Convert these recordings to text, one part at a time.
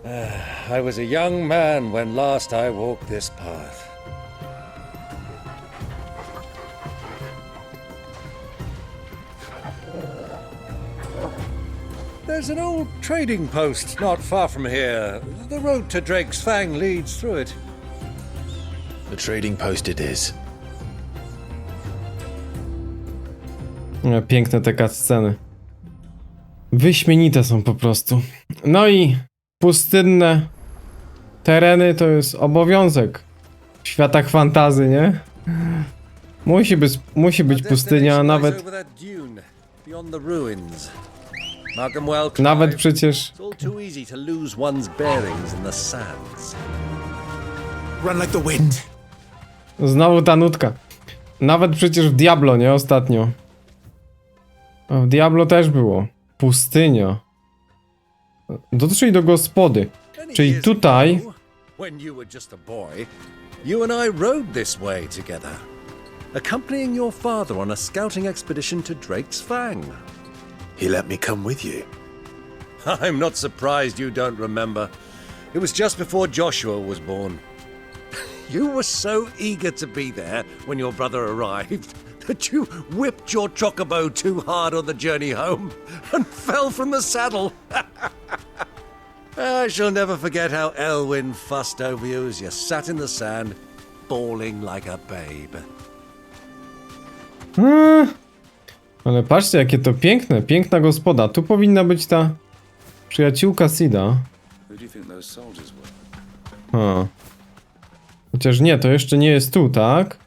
I was a young man when last I walked this path. There's an old trading post not far from here. The road to Drake's Fang leads through it. The trading post it is. Piękne te cutsceny. Wyśmienite są po prostu. No i pustynne tereny to jest obowiązek w światach fantazy, nie? Musi być pustynia, nawet przecież Run like the wind. znowu ta nutka. Nawet przecież w Diablo, nie? Ostatnio. A w Diablo też było. Pustynia. Dotrzyj do gospody. Czyli tutaj... When you were just a boy, you and I rode this way together, accompanying your father on a scouting expedition to Drake's Fang. He let me come with you. I'm not surprised you don't remember. It was just before Joshua was born. You were so eager to be there when your brother arrived that you whipped your chocobo too hard on the journey home and fell from the saddle. I shall never forget how Elwyn fussed over you as you sat in the sand, bawling like a babe. Ale patrzcie, jakie to piękne, piękna gospoda. Tu powinna być ta przyjaciółka Sida. Chociaż nie, to jeszcze nie jest tu, tak?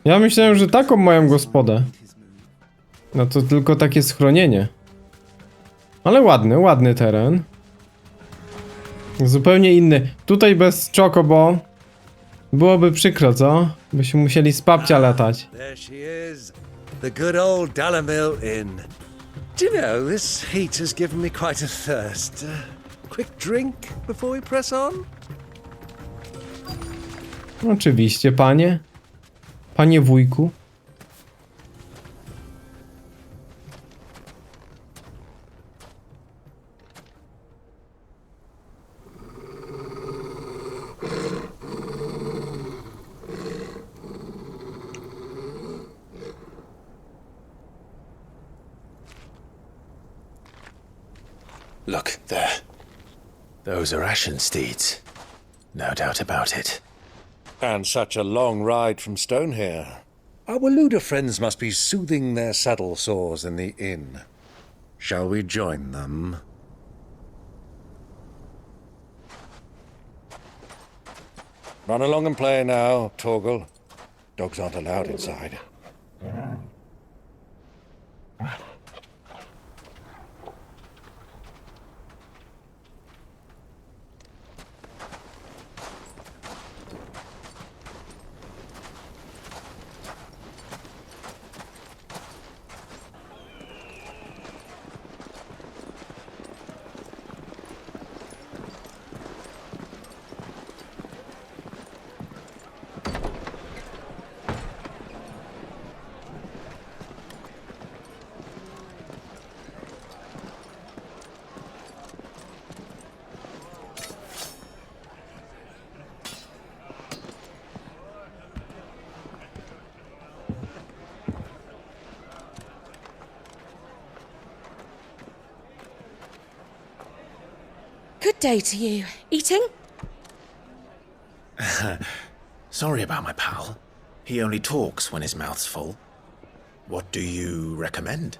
Ja myślałem, że taką mają gospodę. No to tylko takie schronienie. Ale ładny, ładny teren. Zupełnie inny. Tutaj bez Chocobo byłoby przykro, co? Byśmy musieli z babcia latać. There she is, the good old Dalamil Inn. Do you know, this heat has given me quite a thirst. Quick drink before we press on? Oczywiście, panie. Panie wujku. Look, there. Those are Ashen steeds. No doubt about it. And such a long ride from Stone here. Our Luda friends must be soothing their saddle sores in the inn. Shall we join them? Run along and play now, Torgal. Dogs aren't allowed inside. Good day to you. Eating? Sorry about my pal. He only talks when his mouth's full. What do you recommend?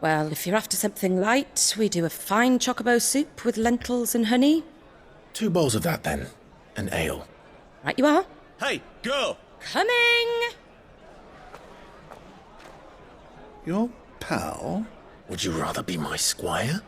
Well, if you're after something light, we do a fine chocobo soup with lentils and honey. 2 bowls of that then. An ale. Right you are. Hey, girl! Coming! Your pal? Would you rather be my squire?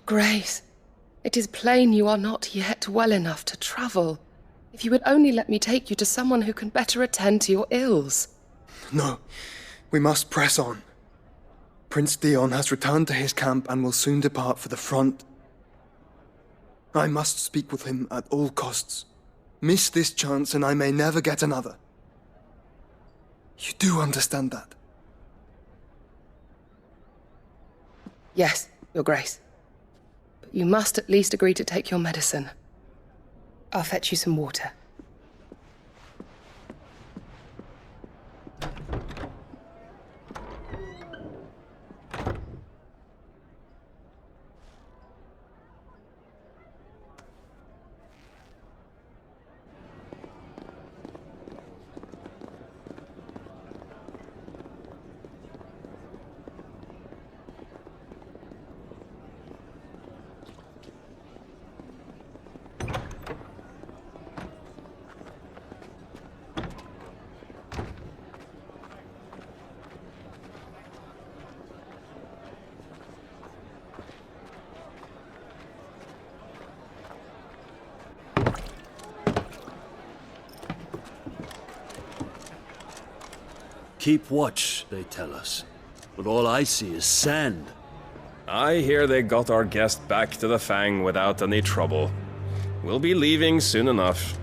Grace, it is plain you are not yet well enough to travel. If you would only let me take you to someone who can better attend to your ills. No, we must press on. Prince Dion has returned to his camp and will soon depart for the front. I must speak with him at all costs. Miss this chance and I may never get another. You do understand that? Yes, Your Grace. But you must at least agree to take your medicine. I'll fetch you some water. Keep watch, they tell us. But all I see is sand. I hear they got our guest back to the Fang without any trouble. We'll be leaving soon enough.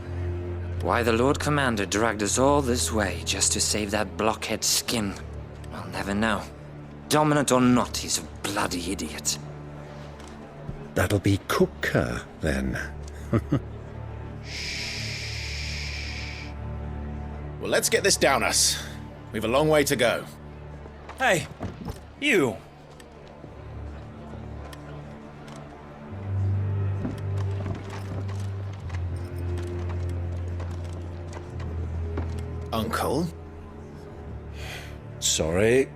Why the Lord Commander dragged us all this way just to save that blockhead's skin, I'll never know. Dominant or not, he's a bloody idiot. That'll be Cooker, then. Well, let's get this down us. We've a long way to go. Hey, you! Uncle? Sorry.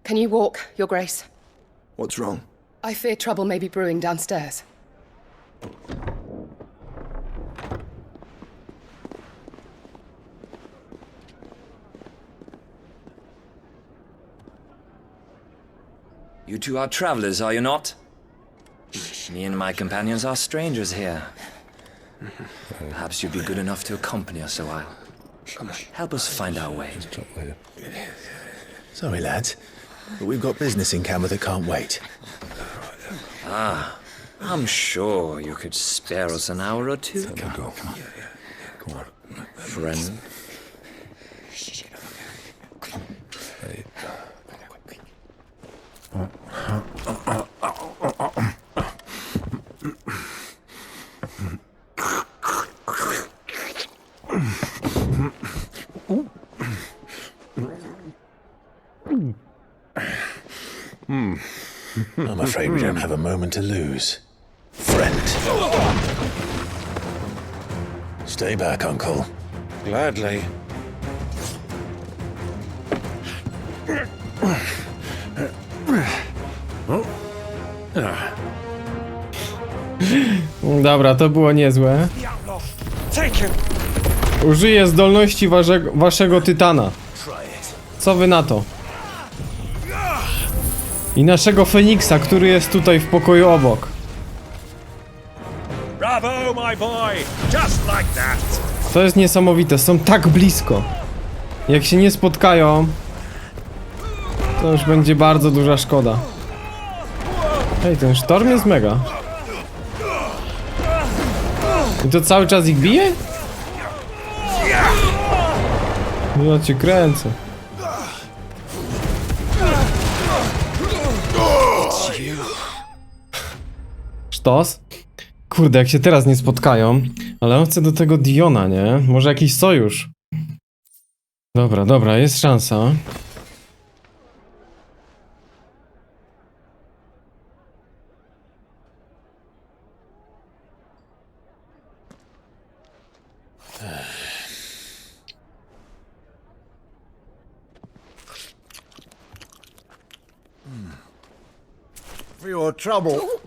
Can you walk, Your Grace? What's wrong? I fear trouble may be brewing downstairs. You two are travelers, are you not? Me and my companions are strangers here. Perhaps you'd be good enough to accompany us a while. Help us find our way. Sorry, lads, but we've got business in camera that can't wait. I'm sure you could spare us an hour or two. Come on. Friend. I'm afraid we don't have a moment to lose. Friend. Stay back, Uncle. Gladly. Dobra, to było niezłe. Użyję zdolności waszego tytana. Co wy na to? I naszego Feniksa, który jest tutaj w pokoju obok. Bravo, my boy! Just like that! To jest niesamowite, są tak blisko. Jak się nie spotkają, to już będzie bardzo duża szkoda. Hej, ten sztorm jest mega. I to cały czas ich bije? Ja cię kręcę. Sztos? Kurde, jak się teraz nie spotkają. Ale on chce do tego Diona, nie? Może jakiś sojusz. Dobra, jest szansa. for your trouble.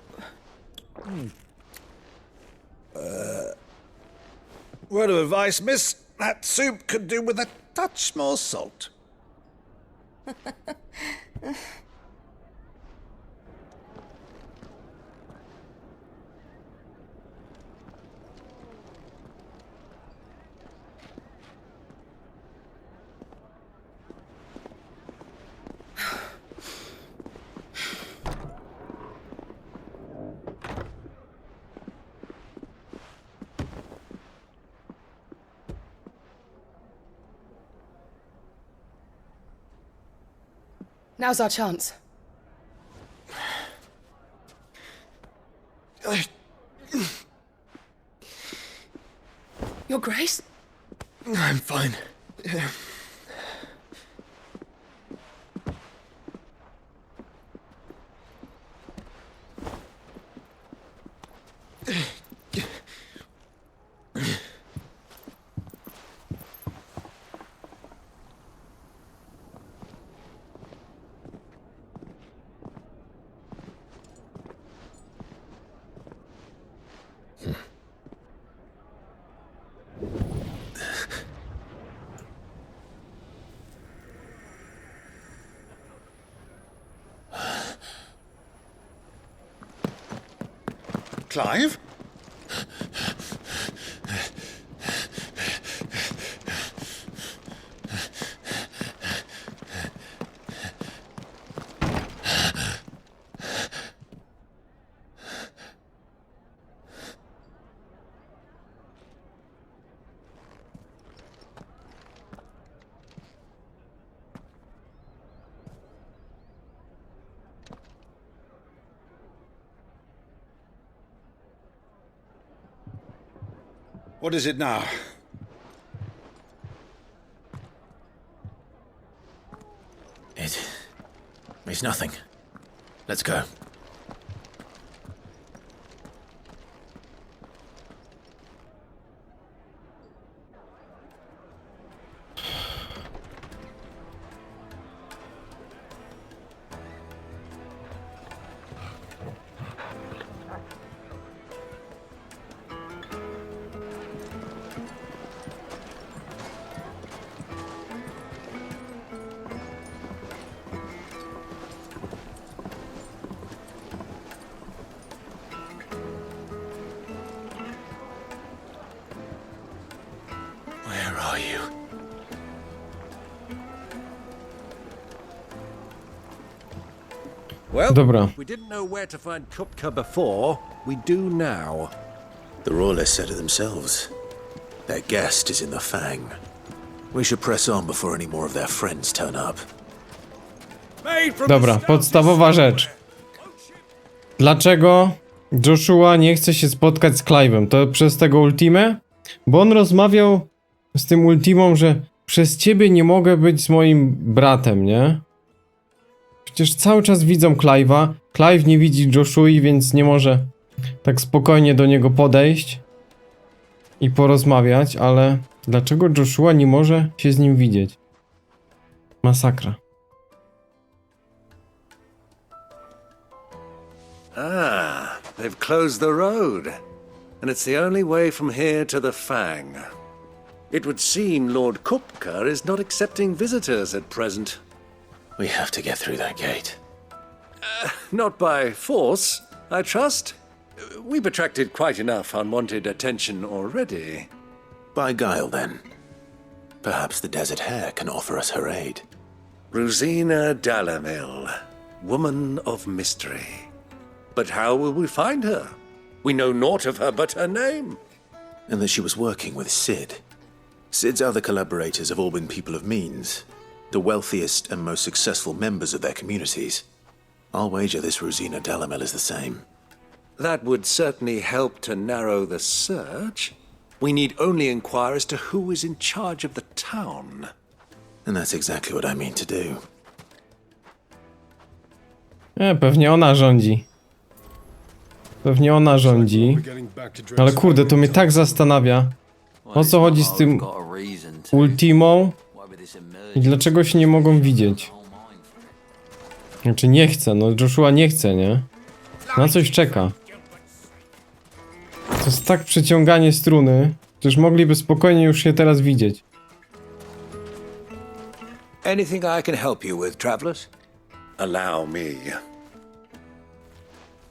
Word of advice, miss. That soup could do with a touch more salt. Now's our chance. Your Grace? I'm fine. Clive? What is it now? It's nothing. Let's go. Where are you? Well, Dobra. we didn't know where to find Kupka before. We do now. The Royalists said it themselves. Their guest is in the Fang. We should press on before any more of their friends turn up. Dobra, podstawowa rzecz. Dlaczego Joshua nie chce się spotkać z Clive'em? To przez tego Ultimę? Bo on rozmawiał z tym Ultimą, że przez ciebie nie mogę być z moim bratem, nie? Przecież cały czas widzą Clive'a. Clive nie widzi Joshui, więc nie może tak spokojnie do niego podejść i porozmawiać, ale dlaczego Joshua nie może się z nim widzieć? Masakra. Ah, they've closed the road. And it's the only way from here to the Fang. It would seem Lord Kupka is not accepting visitors at present. We have to get through that gate. Not by force, I trust. We've attracted quite enough unwanted attention already. By guile, then. Perhaps the Desert Hare can offer us her aid. Rosina Dalamil, woman of mystery. But how will we find her? We know naught of her but her name. And that she was working with Sid. Sid's other collaborators have all been people of means, the wealthiest and most successful members of their communities. I'll wager this Rosina Dalamil is the same. That would certainly help to narrow the search. We need only inquire as to who is in charge of the town. And that's exactly what I mean to do. Pewnie ona rządzi. Pewnie ona rządzi. Ale kurde, to mnie tak zastanawia. O co chodzi z tym Ultimą? I dlaczego się nie mogą widzieć? Znaczy nie chce, no Joshua nie chce, nie? Na coś czeka. To jest tak przyciąganie struny, przecież mogliby spokojnie już się teraz widzieć. Anything I can help you with, travelers? Allow me.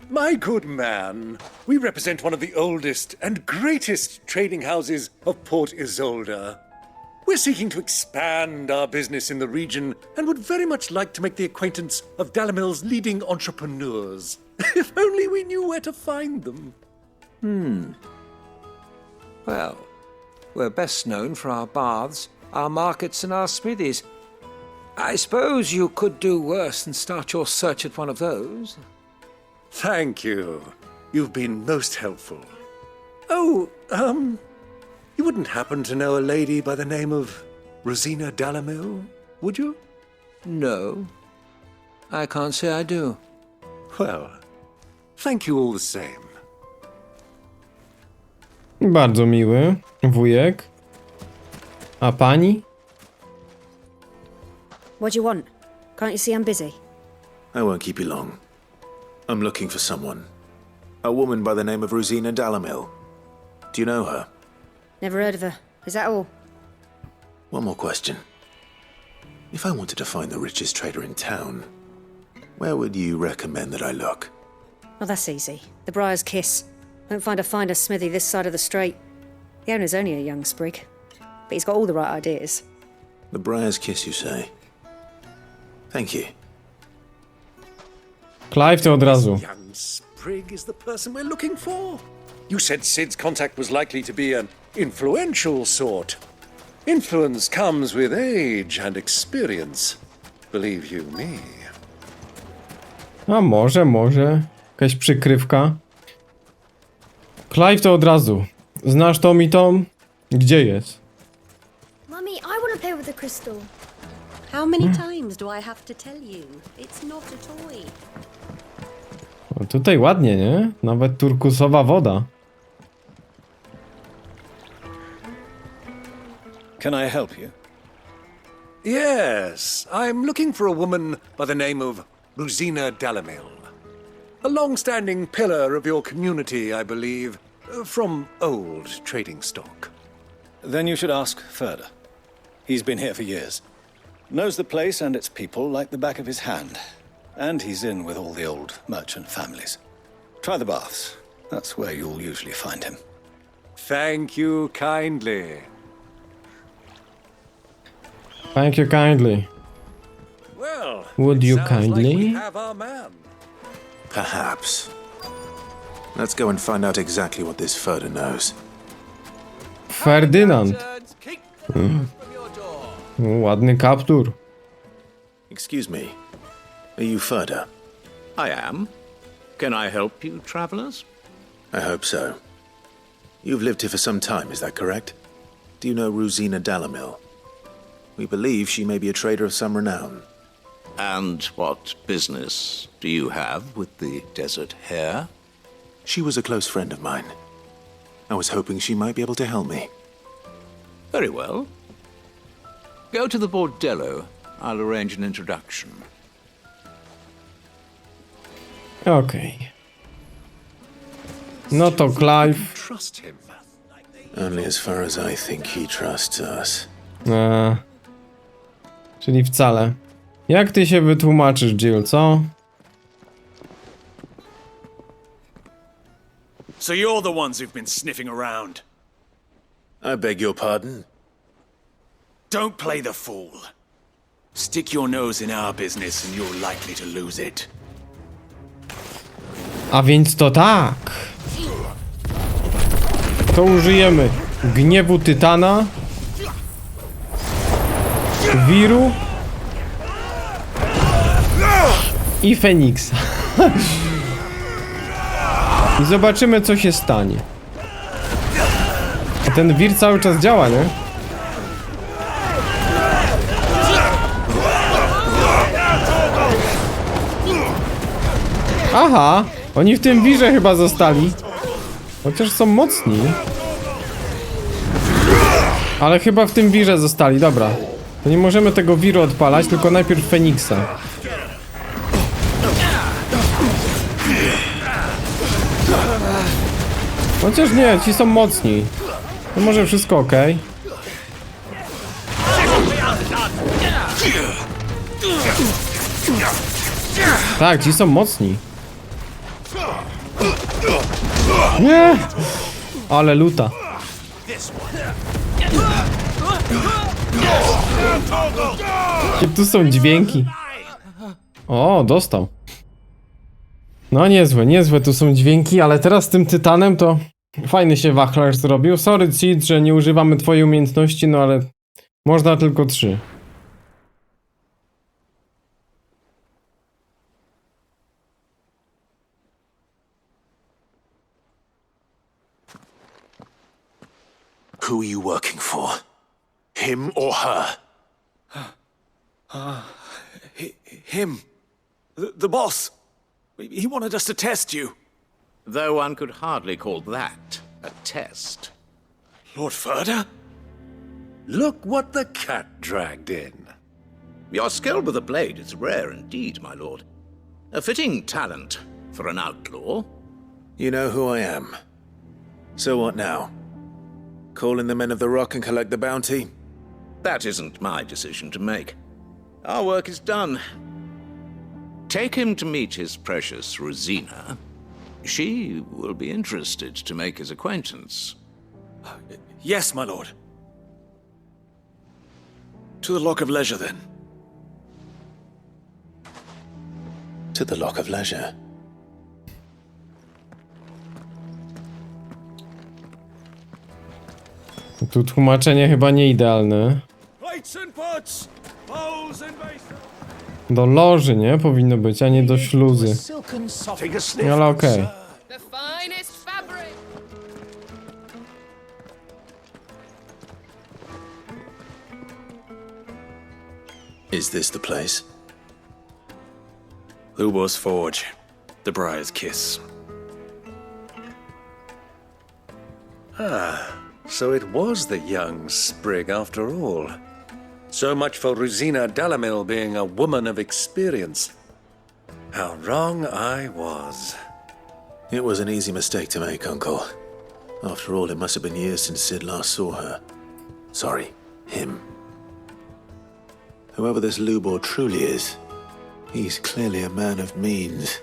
My good man, we represent one of the oldest and greatest trading houses of Port Isolde. We're seeking to expand our business in the region and would very much like to make the acquaintance of Dalimil's leading entrepreneurs. If only we knew where to find them. Well, we're best known for our baths, our markets, and our smithies. I suppose you could do worse than start your search at one of those. Thank you. You've been most helpful. Oh, you wouldn't happen to know a lady by the name of Rosina Dalimil, would you? No, I can't say I do. Well, thank you all the same. Bardzo miły wujek. A pani? What do you want? Can't you see I'm busy? I won't keep you long. I'm looking for someone. A woman by the name of Rosina Dalimil. Do you know her? Never heard of her. Is that all? One more question. If I wanted to find the richest trader in town, where would you recommend that I look? Oh, that's easy. The Briar's Kiss. Won't find a finer smithy this side of the strait. The owner's only a young sprig, but he's got all the right ideas. The Briar's Kiss, you say? Thank you. Clive to od razu. Young Sprig is the person we're looking for. You said Sid's contact was likely to be an influential sort. Influence comes with age and experience. Believe you me. A może. Jakaś przykrywka. Clive to od razu. Znasz Tom i Tom? Gdzie jest? Mummy, I want to play with the crystal. How many times do I have to tell you? It's not a toy. O, tutaj ładnie, nie? Nawet turkusowa woda. Can I help you? Yes, I'm looking for a woman by the name of Rosina Dalimil. A long-standing pillar of your community, I believe, from old trading stock. Then you should ask Ferda. He's been here for years. Knows the place and its people like the back of his hand. And he's in with all the old merchant families. Try the baths. That's where you'll usually find him. Thank you kindly. Thank you kindly. Well, Would you sounds like kindly? we have our man. Perhaps. Let's go and find out exactly what this Ferda knows. Ferdynand. Ładny kaptur. Excuse me. Are you Ferda? I am. Can I help you, travelers? I hope so. You've lived here for some time, is that correct? Do you know Rosina Dalimil? We believe she may be a trader of some renown. And what business do you have with the desert hare? She was a close friend of mine. I was hoping she might be able to help me. Very well. Go to the bordello. I'll arrange an introduction. Okej. No to Clive. Trust him. Only as far as I think he trusts us. Czyli wcale. Jak ty się wytłumaczysz, Jill, co? So you're the ones who've been sniffing around. I beg your pardon? Don't play the fool. Stick your nose in our business and you're likely to lose it. A więc to tak. To użyjemy gniewu Tytana, Wiru i Feniksa. I zobaczymy, co się stanie. A ten wir cały czas działa, nie? Aha, oni w tym wirze chyba zostali. Chociaż są mocni. Ale chyba w tym wirze zostali, dobra. To nie możemy tego wiru odpalać, tylko najpierw Feniksa. Chociaż nie, ci są mocni. To może wszystko ok. Tak, ci są mocni. Nie! Ale luta. Jakie tu są dźwięki. O, dostał. No niezłe, niezłe tu są dźwięki, ale teraz z tym tytanem to fajny się wachlarz zrobił. Sorry Cid, że nie używamy twojej umiejętności, no ale można tylko 3. Who are you working for? Him or her? Him. The boss. He wanted us to test you. Though one could hardly call that a test. Lord Ferda? Look what the cat dragged in. Your skill with the blade is rare indeed, my lord. A fitting talent for an outlaw. You know who I am. So what now? Call in the Men of the Rock and collect the bounty? That isn't my decision to make. Our work is done. Take him to meet his precious Rosina. She will be interested to make his acquaintance. Yes, my lord. To the Lock of Leisure, then. To the Lock of Leisure. Tu tłumaczenie chyba nie idealne. Do loży, nie? Powinno być, a nie do śluzy. Ale okej. Is this the place? Lubor's Forge. The Briar's Kiss. So it was the young sprig after all. So much for Rosina Dalamil being a woman of experience. How wrong I was. It was an easy mistake to make, Uncle. After all, it must have been years since Sid last saw her. Sorry, him. Whoever this Lubor truly is, he's clearly a man of means.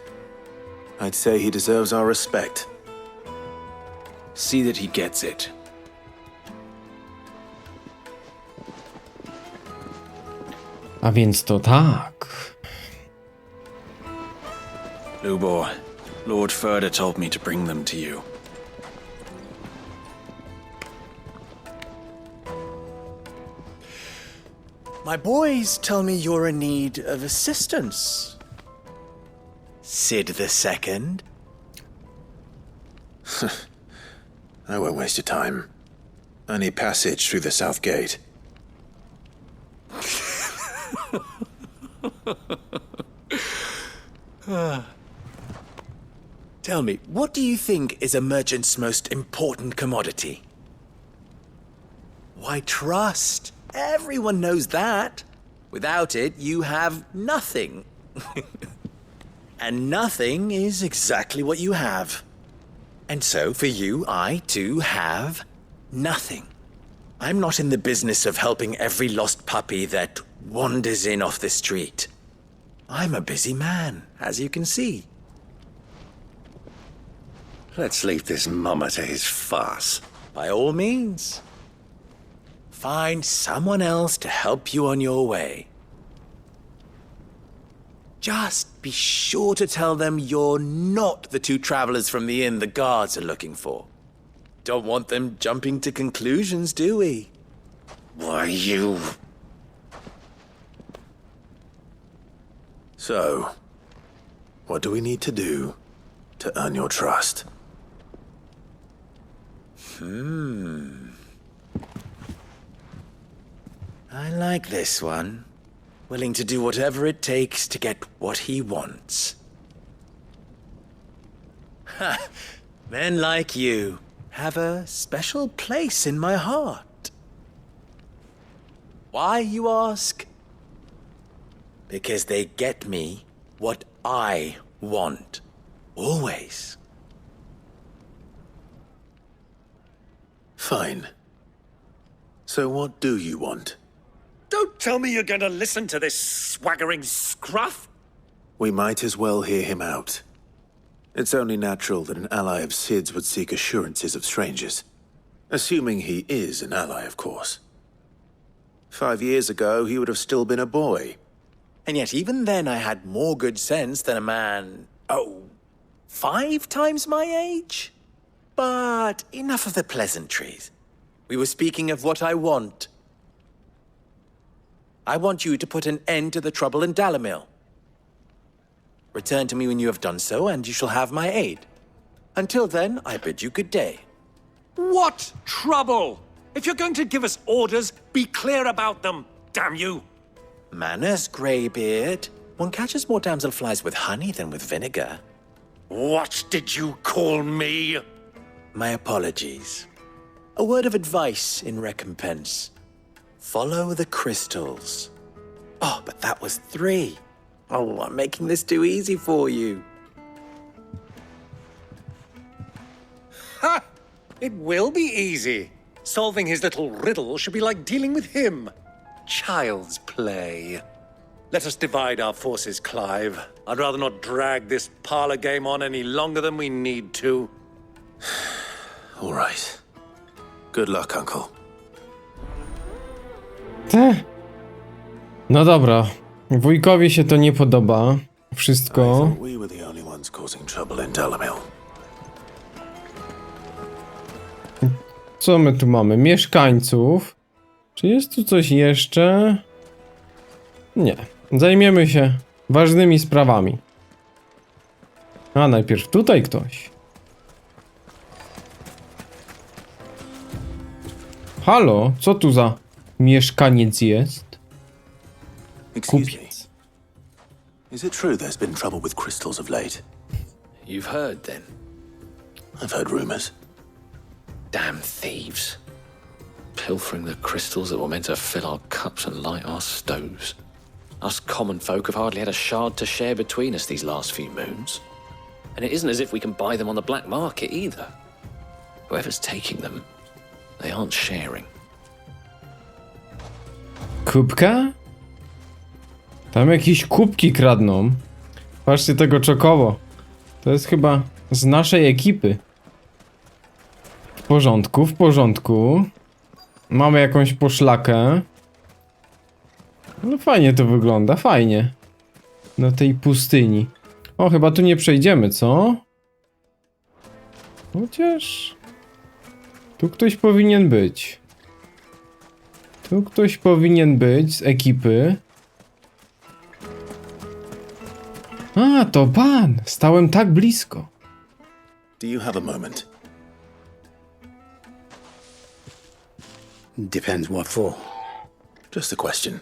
I'd say he deserves our respect. See that he gets it. A więc to tak. Lubor, Lord Ferda told me to bring them to you. My boys tell me you're in need of assistance. Sid II? I won't waste your time. I need passage through the south gate. Tell me, what do you think is a merchant's most important commodity? Why, trust. Everyone knows that. Without it, you have nothing. And nothing is exactly what you have. And so, for you, I, too, have nothing. I'm not in the business of helping every lost puppy that wanders in off the street. I'm a busy man, as you can see. Let's leave this mummer to his farce. By all means. Find someone else to help you on your way. Just be sure to tell them you're not the two travelers from the inn the guards are looking for. Don't want them jumping to conclusions, do we? Why, you... So, what do we need to do to earn your trust? I like this one. Willing to do whatever it takes to get what he wants. Ha! Men like you have a special place in my heart. Why, you ask? Because they get me what I want. Always. Fine. So what do you want? Don't tell me you're going to listen to this swaggering scruff. We might as well hear him out. It's only natural that an ally of Sid's would seek assurances of strangers. Assuming he is an ally, of course. 5 years ago, he would have still been a boy. And yet even then I had more good sense than a man, 5 times my age? But enough of the pleasantries. We were speaking of what I want. I want you to put an end to the trouble in Dalimil. Return to me when you have done so, and you shall have my aid. Until then, I bid you good day. What trouble? If you're going to give us orders, be clear about them, damn you! Manners, Greybeard. One catches more damselflies with honey than with vinegar. What did you call me? My apologies. A word of advice in recompense. Follow the crystals. Oh, but that was 3. Oh, I'm making this too easy for you. Ha! It will be easy. Solving his little riddle should be like dealing with him. Child's play. Let us divide our forces, Clive. I'd rather not drag this parlor game on any longer than we need to. All right. Good luck, Uncle. No dobra. Wujkowi się to nie podoba. Wszystko. We were the only ones causing trouble in Dalimil. Co my tu mamy? Mieszkańców. Czy jest tu coś jeszcze? Nie. Zajmiemy się ważnymi sprawami. A najpierw tutaj ktoś. Halo? Co tu za mieszkaniec jest? Kupiec. Is it true there's been trouble with crystals of late? You've heard, then? I've heard rumors. Damn thieves. Pilfering the crystals that were meant to fill our cups and light our stoves. Us common folk have hardly had a shard to share between us these last few moons. And it isn't as if we can buy them on the black market either. Whoever's taking them, they aren't sharing. Kubka? Tam jakieś kubki kradną. Patrzcie tego czokowo. To jest chyba z naszej ekipy. W porządku, w porządku. Mamy jakąś poszlakę. No fajnie to wygląda, fajnie. Na tej pustyni. O, chyba tu nie przejdziemy, co? Chociaż... Tu ktoś powinien być. Tu ktoś powinien być z ekipy. A, to pan! Stałem tak blisko. Do you have a moment? Depends what for. Just a question.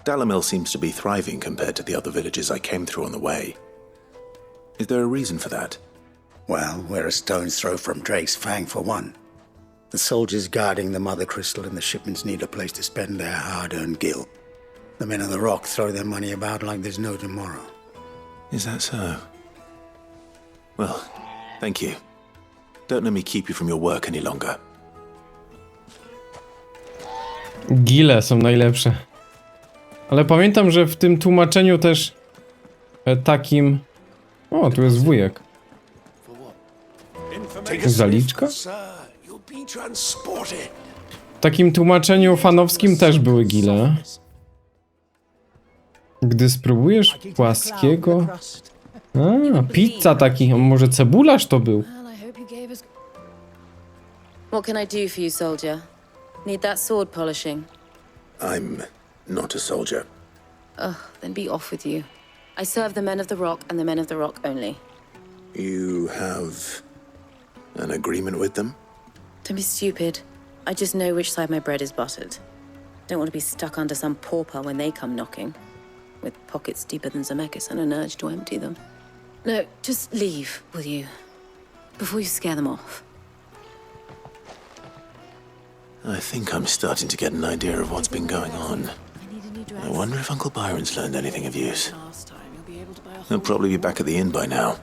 Dalimil seems to be thriving compared to the other villages I came through on the way. Is there a reason for that? Well, we're a stone's throw from Drake's Fang for one. The soldiers guarding the Mother Crystal and the shipments need a place to spend their hard-earned gil. The men of the Rock throw their money about like there's no tomorrow. Is that so? Well, thank you. Don't let me keep you from your work any longer. Gile są najlepsze. Ale pamiętam, że w tym tłumaczeniu też takim... O, tu jest wujek. Zaliczka? W takim tłumaczeniu fanowskim też były gile. Gdy spróbujesz płaskiego... A, pizza taki, a może cebularz to był? What can I do for you, soldier? Need that sword polishing? I'm not a soldier. Ugh, then be off with you. I serve the men of the Rock and the men of the Rock only. You have an agreement with them? Don't be stupid. I just know which side my bread is buttered. Don't want to be stuck under some pauper when they come knocking. With pockets deeper than Zemeckis and an urge to empty them. No, just leave, will you? Before you scare them off. I think I'm starting to get an idea of what's been going on. I wonder if Uncle Byron's learned anything of use. He'll probably be back at the inn by now.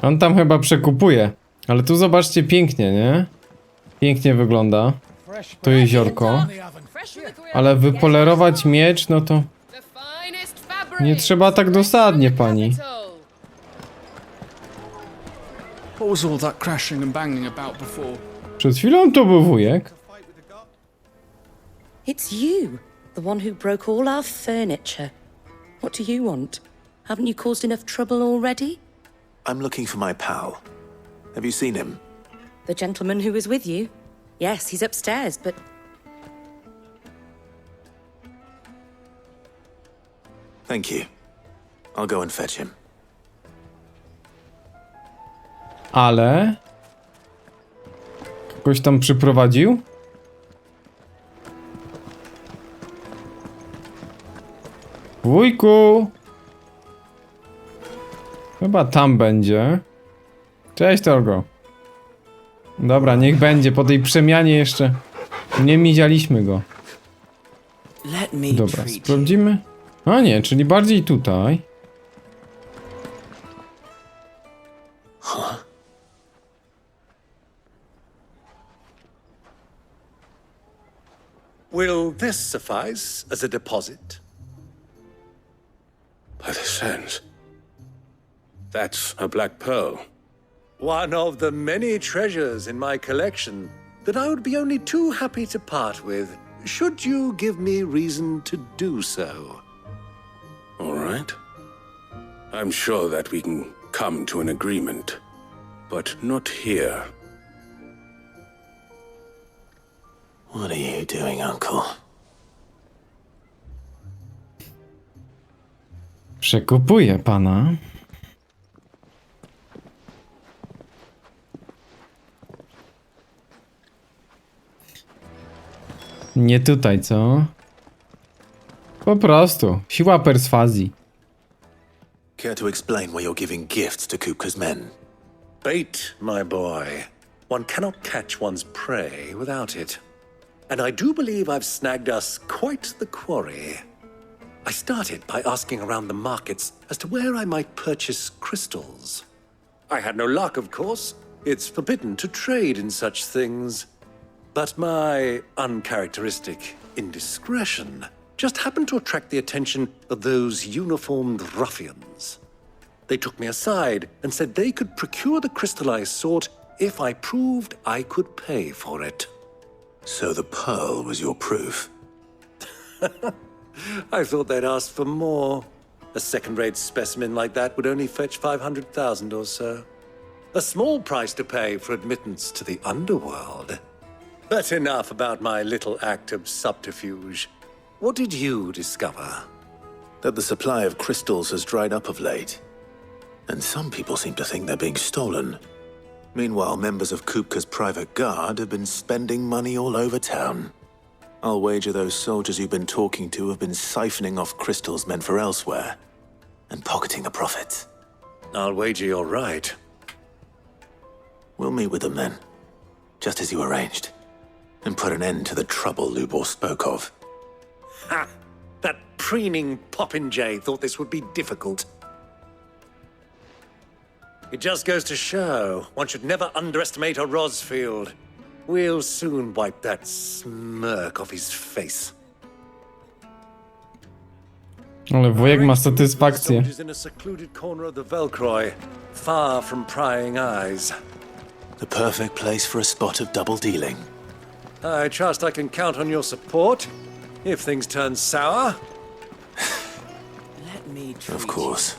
On tam chyba przekupuje. Ale tu zobaczcie pięknie, nie? Pięknie wygląda. To jeziorko. Ale wypolerować miecz, no to... Nie trzeba tak dosadnie, pani. What was all that crashing and banging about before? Przed chwilą to był wujek. It's you, the one who broke all our furniture. What do you want? Haven't you caused enough trouble already? I'm looking for my pal. Have you seen him? The gentleman who was with you? Yes, he's upstairs, but... Thank you. I'll go and fetch him. Ale... Kogoś tam przyprowadził? Wujku! Chyba tam będzie. Cześć, Torgo. Dobra, niech będzie. Po tej przemianie jeszcze nie mizialiśmy go. Dobra, sprawdzimy. A nie, czyli bardziej tutaj. Will this suffice as a deposit? By the sands. That's a black pearl. One of the many treasures in my collection that I would be only too happy to part with, should you give me reason to do so. All right. I'm sure that we can come to an agreement, but not here. What are you doing, Uncle? Przekupuję pana. Nie tutaj, co? Po prostu. Siła perswazji. Care to explain why you're giving gifts to Kupka's men? Bait, my boy. One cannot catch one's prey without it. And I do believe I've snagged us quite the quarry. I started by asking around the markets as to where I might purchase crystals. I had no luck, of course. It's forbidden to trade in such things. But my uncharacteristic indiscretion just happened to attract the attention of those uniformed ruffians. They took me aside and said they could procure the crystal I sought if I proved I could pay for it. So the pearl was your proof? I thought they'd ask for more. A second-rate specimen like that would only fetch 500,000 or so. A small price to pay for admittance to the underworld. But enough about my little act of subterfuge. What did you discover? That the supply of crystals has dried up of late. And some people seem to think they're being stolen. Meanwhile, members of Kupka's private guard have been spending money all over town. I'll wager those soldiers you've been talking to have been siphoning off crystals meant for elsewhere, and pocketing the profits. I'll wager you're right. We'll meet with them then, just as you arranged, and put an end to the trouble Lubor spoke of. Ha! That preening popinjay thought this would be difficult. It just goes to show one should never underestimate a Rosfield. We'll soon wipe that smirk off his face. Ale wujek ma satysfakcję. Soldiers in a secluded corner of the Velcroy, far from prying eyes. The perfect place for a spot of double dealing. I trust I can count on your support if things turn sour. Of course.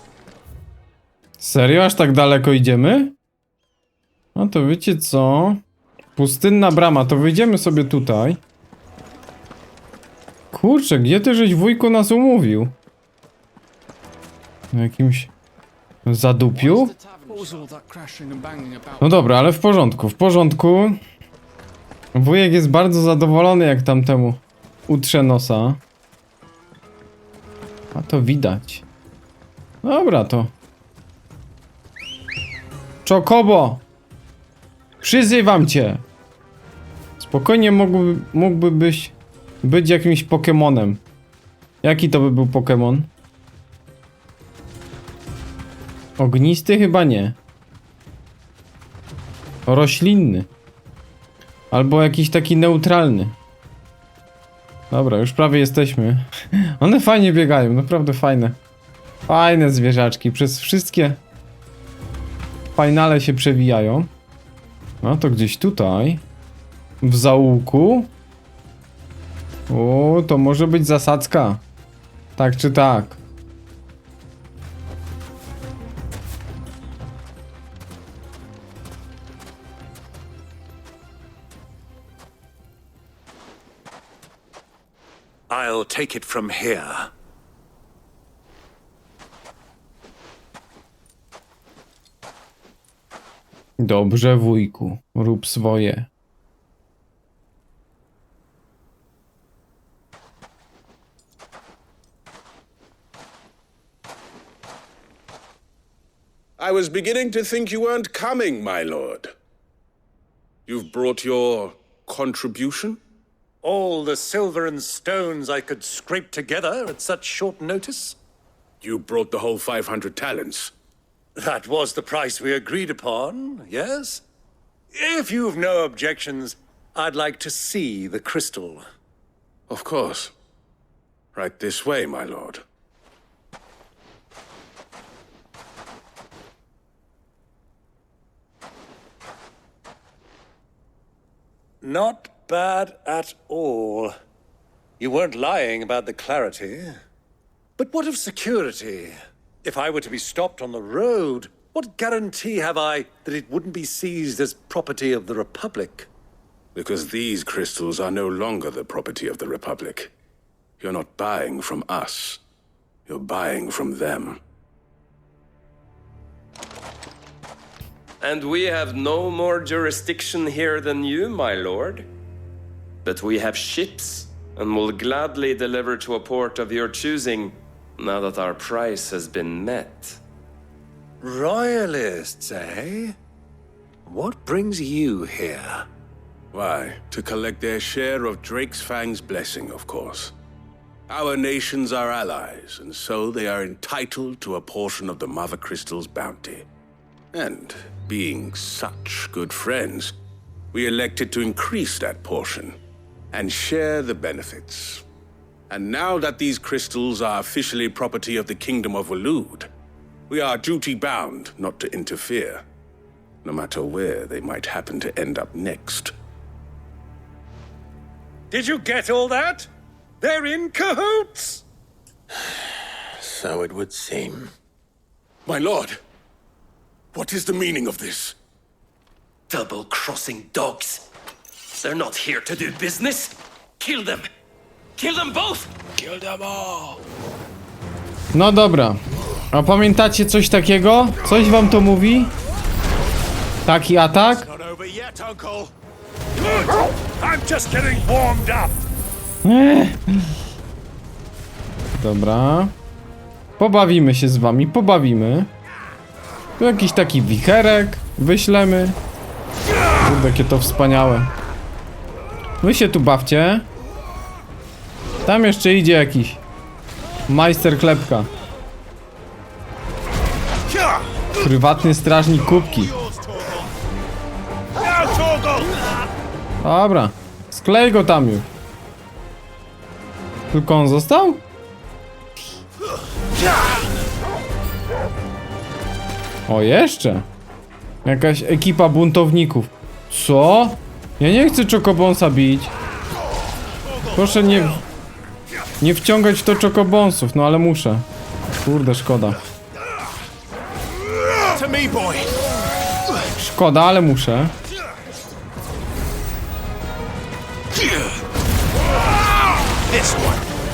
Serio? Aż tak daleko idziemy? No to wiecie co? Pustynna brama, to wyjdziemy sobie tutaj. Kurczę, gdzie ty żeś wujku nas umówił? Na jakimś zadupiu? No dobra, ale w porządku, w porządku. Wujek jest bardzo zadowolony, jak tamtemu utrze nosa. A to widać. Dobra, to. Chocobo! Przyzywam cię! Spokojnie mógłbyś być jakimś Pokemonem. Jaki to by był Pokemon? Ognisty? Chyba nie. Roślinny. Albo jakiś taki neutralny. Dobra, już prawie jesteśmy. One fajnie biegają, naprawdę fajne. Fajne zwierzaczki, przez wszystkie finale się przewijają. No to gdzieś tutaj, w zaułku. O, to może być zasadzka. Tak czy tak. I'll take it from here. Dobrze, wujku, rób swoje. I was beginning to think you weren't coming, my lord. You've brought your contribution? All the silver and stones I could scrape together at such short notice? You brought the whole 500 talents. That was the price we agreed upon, yes? If you've no objections, I'd like to see the crystal. Of course. Right this way, my lord. Not bad at all. You weren't lying about the clarity. But what of security? If I were to be stopped on the road, what guarantee have I that it wouldn't be seized as property of the Republic? Because these crystals are no longer the property of the Republic. You're not buying from us. You're buying from them. And we have no more jurisdiction here than you, my lord. But we have ships, and will gladly deliver to a port of your choosing, now that our price has been met. Royalists, eh? What brings you here? Why, to collect their share of Drake's Fang's blessing, of course. Our nations are allies, and so they are entitled to a portion of the Mother Crystal's bounty. And, being such good friends, we elected to increase that portion and share the benefits. And now that these crystals are officially property of the Kingdom of Waloed, we are duty-bound not to interfere, no matter where they might happen to end up next. Did you get all that? They're in cahoots! So it would seem. My lord, what is the meaning of this? Double-crossing dogs. They're not here to do business. Kill them. Kill them both. Kill them all. No dobra. A pamiętacie coś takiego? Coś wam to mówi? Taki atak? I'm just getting warmed up. Dobra. Pobawimy się z wami, pobawimy. Tu jakiś taki wicherek wyślemy. Kurde, jakie to wspaniałe. Wy się tu bawcie. Tam jeszcze idzie jakiś majster klepka. Prywatny strażnik kubki. Dobra. Sklej go tam już. Tylko on został? O, jeszcze. Jakaś ekipa buntowników. Co? Ja nie chcę czokobonsa bić. Proszę nie wciągać w to czokobonsów, no ale muszę. Kurde, szkoda. Szkoda, ale muszę.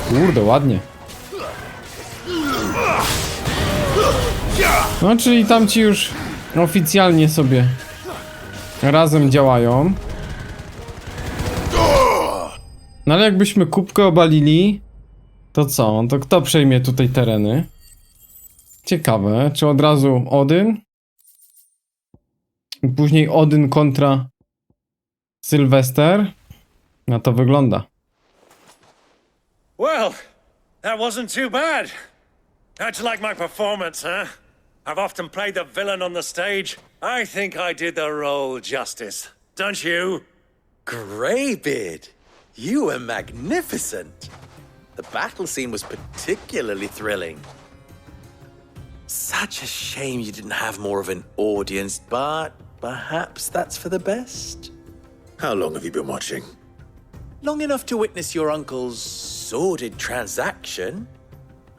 Kurde, ładnie. No, czyli tamci już oficjalnie sobie razem działają. No ale jakbyśmy kubkę obalili, to co? To kto przejmie tutaj tereny? Ciekawe, czy od razu Odyn? I później Odyn kontra Sylwester? Na to wygląda. Well, that wasn't too bad. How'd you like my performance, huh? I've often played the villain on the stage. I think I did the role justice. Don't you? Greybeard, you were magnificent. The battle scene was particularly thrilling. Such a shame you didn't have more of an audience, but perhaps that's for the best. How long have you been watching? Long enough to witness your uncle's sordid transaction.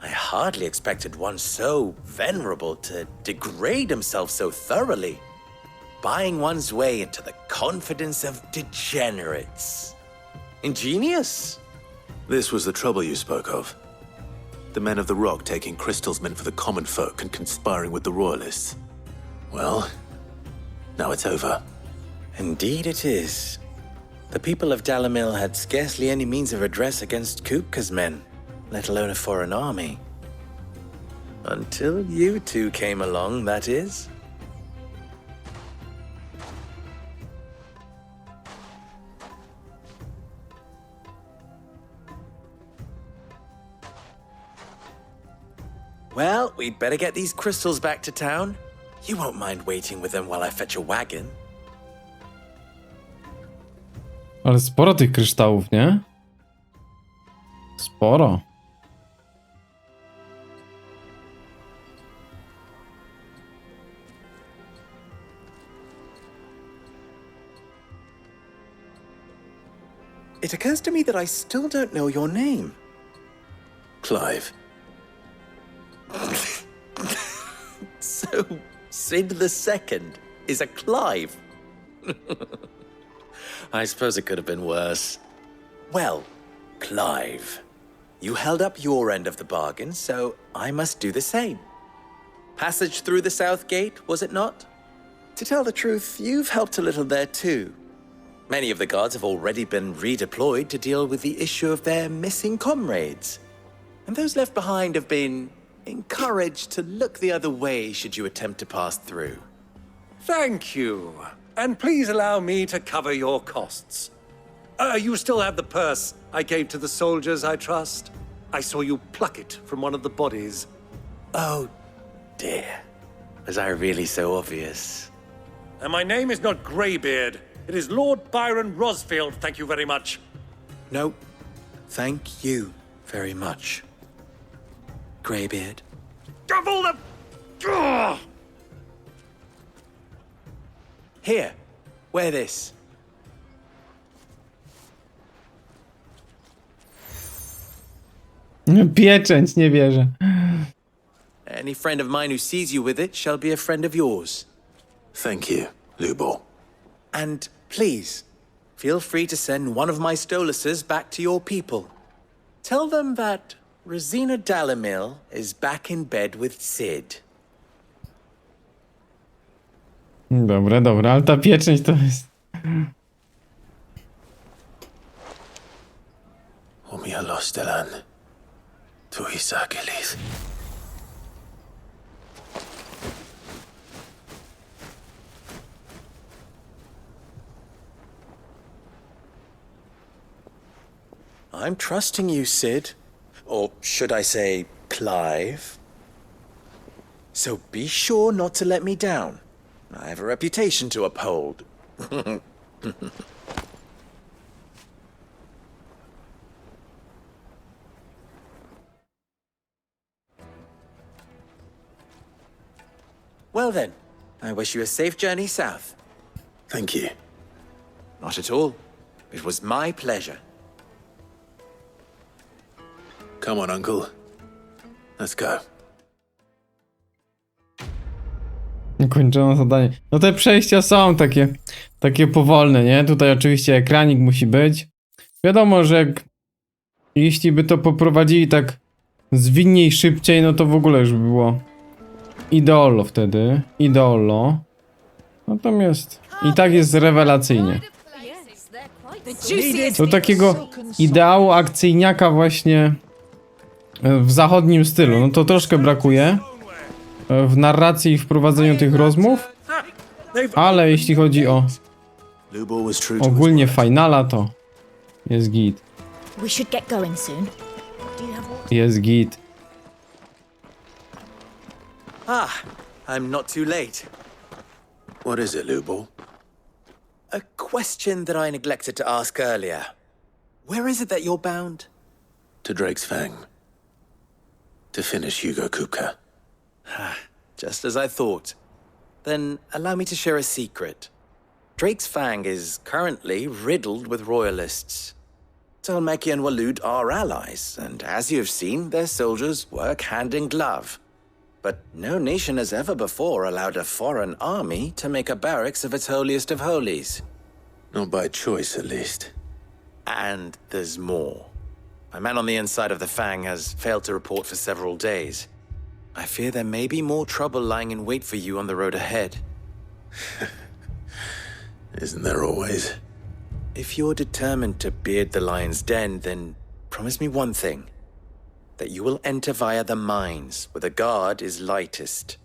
I hardly expected one so venerable to degrade himself so thoroughly, buying one's way into the confidence of degenerates. Ingenious. This was the trouble you spoke of. The men of the Rock taking Crystal's men for the common folk and conspiring with the Royalists. Well, now it's over. Indeed it is. The people of Dalimil had scarcely any means of redress against Kupka's men, let alone a foreign army. Until you two came along, that is. Well, we'd better get these crystals back to town. You won't mind waiting with them while I fetch a wagon. Ale sporo tych kryształów, nie? Sporo. It occurs to me that I still don't know your name. Clive. So, Sid the Second is a Clive. I suppose it could have been worse. Well, Clive, you held up your end of the bargain, so I must do the same. Passage through the South Gate, was it not? To tell the truth, you've helped a little there too. Many of the guards have already been redeployed to deal with the issue of their missing comrades. And those left behind have been encouraged to look the other way should you attempt to pass through. Thank you. And please allow me to cover your costs. You still have the purse I gave to the soldiers, I trust? I saw you pluck it from one of the bodies. Oh, dear. Was I really so obvious? And my name is not Greybeard. It is Lord Byron Rosfield, thank you very much. No, thank you very much, Greybeard. Of all the... Ugh! Here, wear this. Pieczęć, nie wierzę. Any friend of mine who sees you with it shall be a friend of yours. Thank you, Lubor. And please, feel free to send one of my Stoluses back to your people. Tell them that Rosina Dalimil is back in bed with Sid. Dobra, dobra, ale ta pieczęć to jest... Umia Lostelan. Tu Isagelis. I'm trusting you, Sid. Or should I say, Clive? So be sure not to let me down. I have a reputation to uphold. Well then, I wish you a safe journey south. Thank you. Not at all. It was my pleasure. Come on, Uncle. Let's go. Kończono zadanie. No te przejścia są takie powolne, nie? Tutaj oczywiście ekranik musi być. Wiadomo, że jeśli by to poprowadzili tak zwinniej, szybciej, no to w ogóle już by było ideolo wtedy. Ideolo. Natomiast i tak jest rewelacyjnie. Do takiego ideału akcyjniaka właśnie w zachodnim stylu. No to troszkę brakuje w narracji i wprowadzeniu tych rozmów, ale jeśli chodzi o ogólnie finala, to jest git. Jest git. Ah, I'm not too late. What is it, Lubor? A question that I neglected to ask earlier. Where is it that you're bound? To Drake's Fang. To finish Hugo Kupka. Just as I thought. Then allow me to share a secret. Drake's Fang is currently riddled with royalists. Tolmeki and Walud are allies, and as you have seen, their soldiers work hand in glove. But no nation has ever before allowed a foreign army to make a barracks of its holiest of holies. Not by choice, at least. And there's more. My man on the inside of the Fang has failed to report for several days. I fear there may be more trouble lying in wait for you on the road ahead. Isn't there always? If you're determined to beard the lion's den, then promise me one thing. That you will enter via the mines, where the guard is lightest.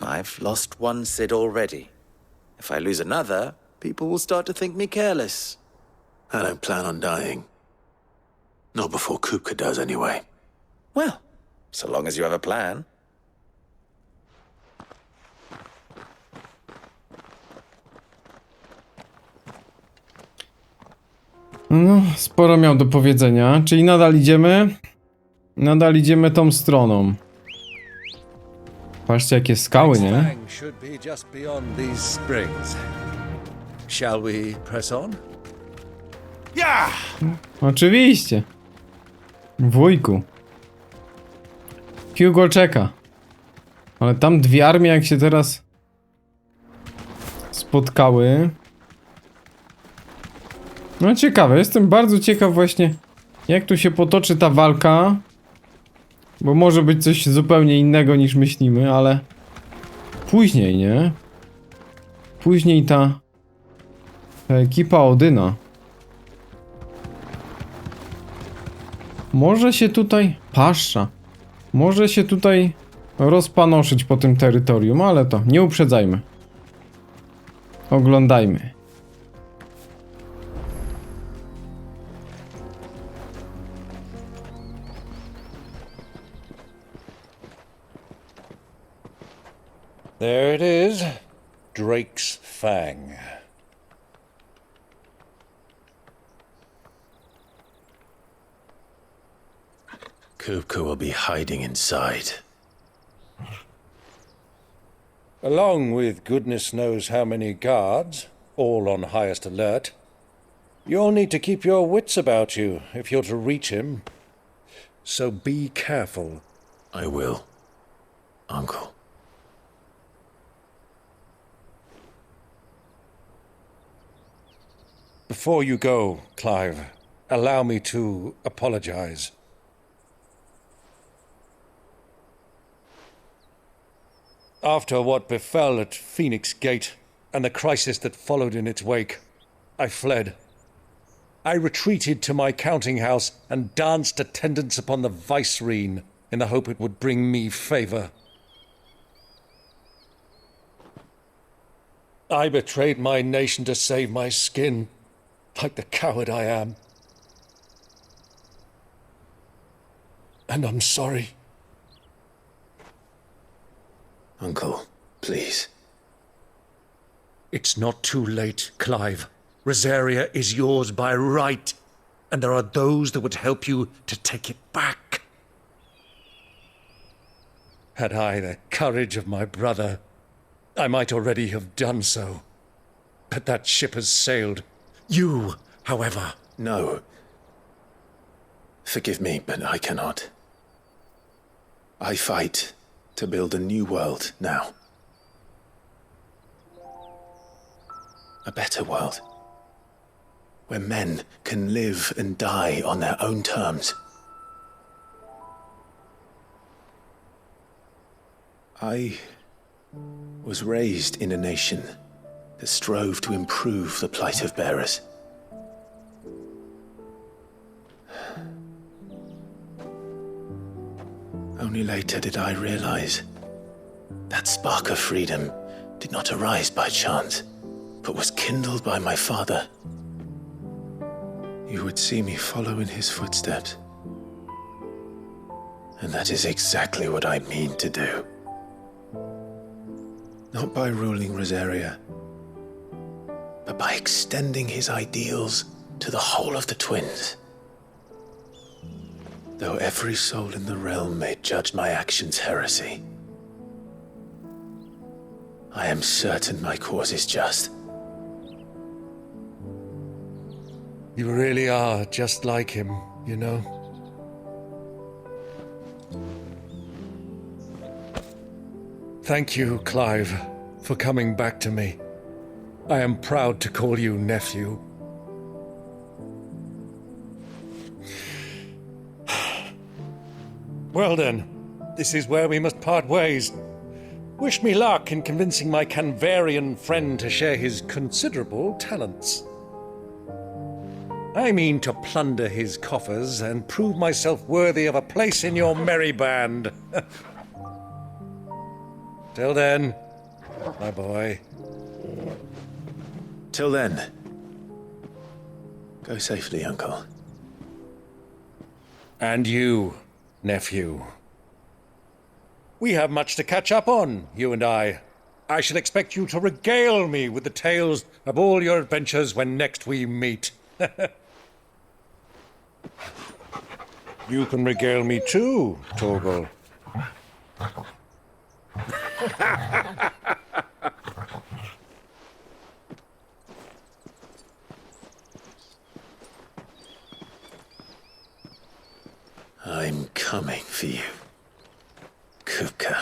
I've lost one Cid already. If I lose another, people will start to think me careless. I don't plan on dying. Not before Kupka does, anyway. Well, so long as you have a plan. No, sporo miał do powiedzenia, czyli nadal idziemy? Nadal idziemy tą stroną. Patrzcie, jakie skały, nie? Fang should be just beyond these springs. Shall we press on? Yeah! Oczywiście. Wujku. Hugo czeka. Ale tam dwie armie, jak się teraz spotkały. No ciekawe, jestem bardzo ciekaw właśnie, jak tu się potoczy ta walka. Bo może być coś zupełnie innego niż myślimy, ale później, nie? Później ta ekipa Odyna może się tutaj paszcza. Może się tutaj rozpanoszyć po tym terytorium, ale to nie uprzedzajmy. Oglądajmy. There it is. Drake's Fang. Kupka will be hiding inside. Along with goodness knows how many guards, all on highest alert. You'll need to keep your wits about you if you're to reach him. So be careful. I will, Uncle. Before you go, Clive, allow me to apologize. After what befell at Phoenix Gate and the crisis that followed in its wake, I fled. I retreated to my counting house and danced attendance upon the vicereine in the hope it would bring me favor. I betrayed my nation to save my skin, like the coward I am. And I'm sorry. Uncle, please. It's not too late, Clive. Rosaria is yours by right, and there are those that would help you to take it back. Had I the courage of my brother, I might already have done so. But that ship has sailed. You, however... No. Forgive me, but I cannot. I fight to build a new world now. A better world. Where men can live and die on their own terms. I was raised in a nation that strove to improve the plight of bearers. Only later did I realize that spark of freedom did not arise by chance, but was kindled by my father. You would see me follow in his footsteps. And that is exactly what I mean to do. Not by ruling Rosaria, but by extending his ideals to the whole of the twins. Though every soul in the realm may judge my actions heresy, I am certain my cause is just. You really are just like him, you know. Thank you, Clive, for coming back to me. I am proud to call you nephew. Well then, this is where we must part ways. Wish me luck in convincing my Canvarian friend to share his considerable talents. I mean to plunder his coffers and prove myself worthy of a place in your merry band. Till then, my boy. Till then, go safely, Uncle. And you, nephew. We have much to catch up on, you and I. I shall expect you to regale me with the tales of all your adventures when next we meet. You can regale me too, Torgal. I'm coming for you, Kupka.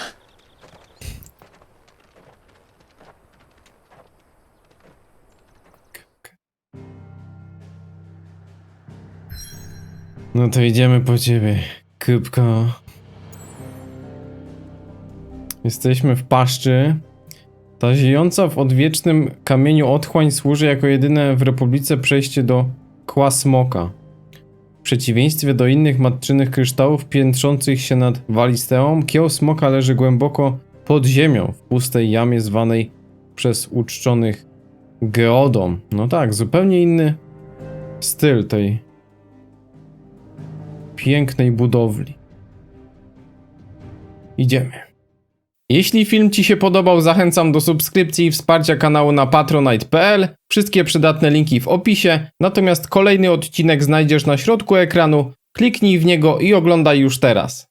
No to idziemy po ciebie, Kupko. Jesteśmy w paszczy. Ta ziejąca w odwiecznym kamieniu otchłań służy jako jedyne w Republice przejście do kła smoka. W przeciwieństwie do innych matczynych kryształów piętrzących się nad Walisteą, kieł smoka leży głęboko pod ziemią, w pustej jamie zwanej przez uczczonych geodą. No tak, zupełnie inny styl tej pięknej budowli. Idziemy. Jeśli film Ci się podobał, zachęcam do subskrypcji i wsparcia kanału na patronite.pl. Wszystkie przydatne linki w opisie. Natomiast kolejny odcinek znajdziesz na środku ekranu. Kliknij w niego i oglądaj już teraz.